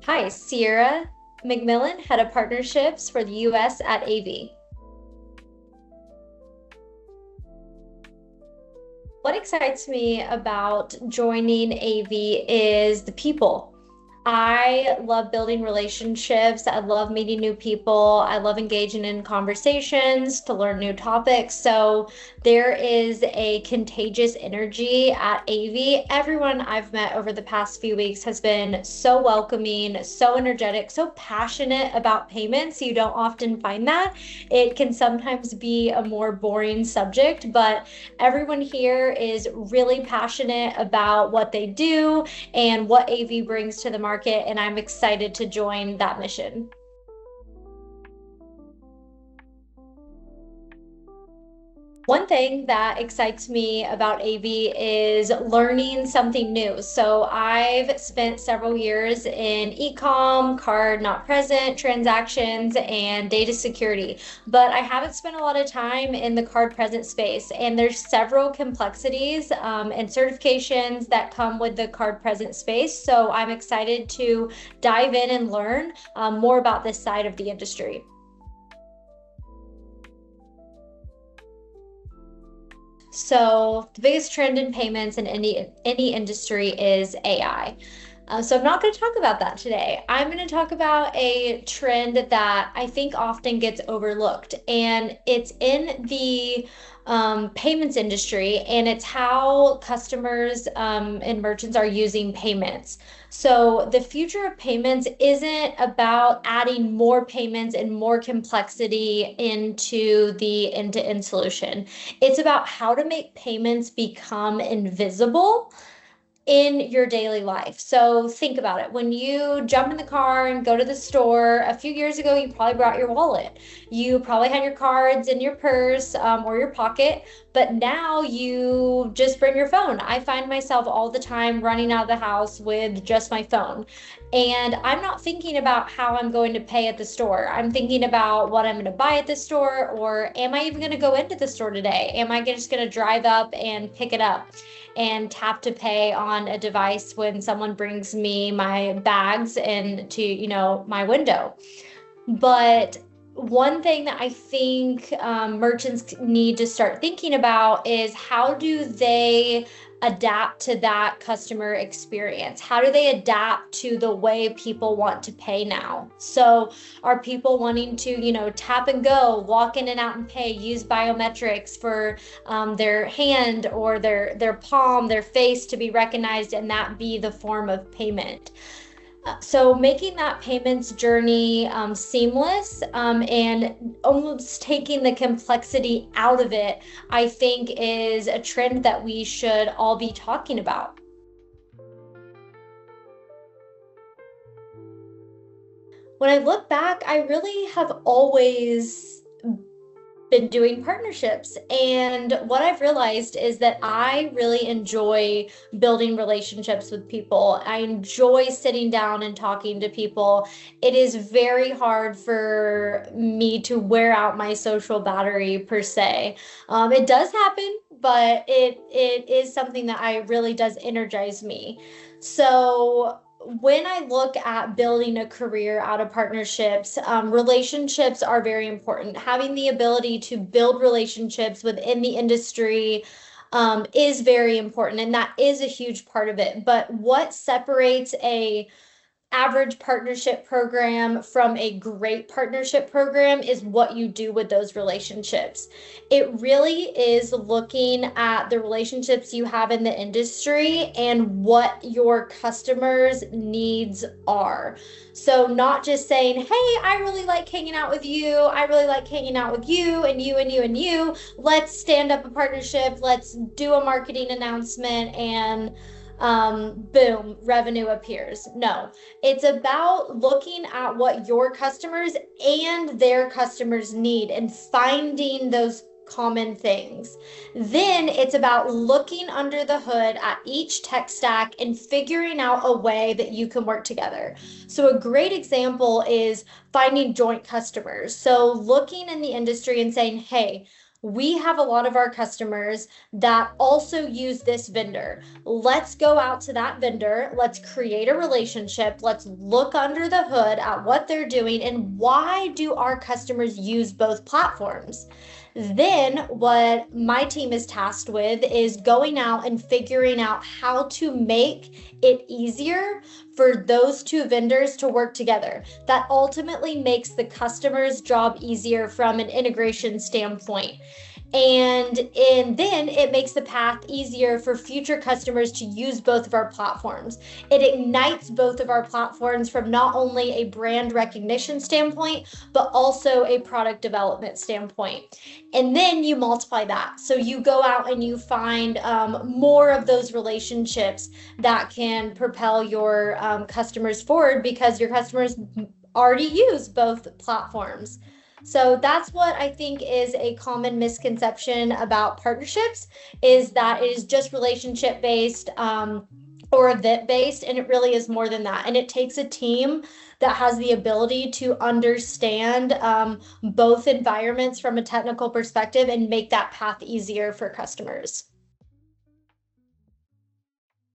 Hi, Sierra McMillen, Head of Partnerships for the US at Aevi. What excites me about joining Aevi is the people. I love building relationships. I love meeting new people. I love engaging in conversations to learn new topics. So there is a contagious energy at Aevi. Everyone I've met over the past few weeks has been so welcoming, so energetic, so passionate about payments. You don't often find that. It can sometimes be a more boring subject, but everyone here is really passionate about what they do and what Aevi brings to the market, and I'm excited to join that mission. One thing that excites me about Aevi is learning something new. So I've spent several years in e-com, card not present, transactions, and data security, but I haven't spent a lot of time in the card present space. And there's several complexities and certifications that come with the card present space. So I'm excited to dive in and learn more about this side of the industry. So the biggest trend in payments in any industry is AI. So I'm not going to talk about that today. I'm going to talk about a trend that I think often gets overlooked, and it's in the payments industry, and it's how customers and merchants are using payments. So the future of payments isn't about adding more payments and more complexity into the end-to-end solution. It's about how to make payments become invisible in your daily life. So think about it. When you jump in the car and go to the store, a few years ago, you probably brought your wallet. You probably had your cards in your purse or your pocket, but now you just bring your phone. I find myself all the time running out of the house with just my phone. And I'm not thinking about how I'm going to pay at the store. I'm thinking about what I'm going to buy at the store, or am I even going to go into the store today? Am I just going to drive up and pick it up and tap to pay on a device when someone brings me my bags and to, my window? But one thing that I think merchants need to start thinking about is how do they adapt to that customer experience? How do they adapt to the way people want to pay now? So are people wanting to, tap and go, walk in and out and pay, use biometrics for their hand or their palm, their face to be recognized, and that be the form of payment? So making that payments journey seamless and almost taking the complexity out of it, I think is a trend that we should all be talking about. When I look back, I really have always been doing partnerships. And what I've realized is that I really enjoy building relationships with people. I enjoy sitting down and talking to people. It is very hard for me to wear out my social battery per se. It does happen, but it is something that I really does energize me. So when I look at building a career out of partnerships, relationships are very important. Having the ability to build relationships within the industry is very important, and that is a huge part of it. But what separates a average partnership program from a great partnership program is what you do with those relationships. It really is looking at the relationships you have in the industry and what your customers' needs are. So not just saying, hey, I really like hanging out with you. I really like hanging out with you and you and you and you. Let's stand up a partnership. Let's do a marketing announcement and boom, revenue appears. No, it's about looking at what your customers and their customers need and finding those common things. Then it's about looking under the hood at each tech stack and figuring out a way that you can work together. So, a great example is finding joint customers. So, looking in the industry and saying, hey, we have a lot of our customers that also use this vendor. Let's go out to that vendor. Let's create a relationship. Let's look under the hood at what they're doing and why do our customers use both platforms. Then, what my team is tasked with is going out and figuring out how to make it easier for those two vendors to work together. That ultimately makes the customer's job easier from an integration standpoint. And then it makes the path easier for future customers to use both of our platforms. It ignites both of our platforms from not only a brand recognition standpoint, but also a product development standpoint. And then you multiply that. So you go out and you find more of those relationships that can propel your customers forward because your customers already use both platforms. So that's what I think is a common misconception about partnerships is that it is just relationship based or event based, and it really is more than that. And it takes a team that has the ability to understand both environments from a technical perspective and make that path easier for customers.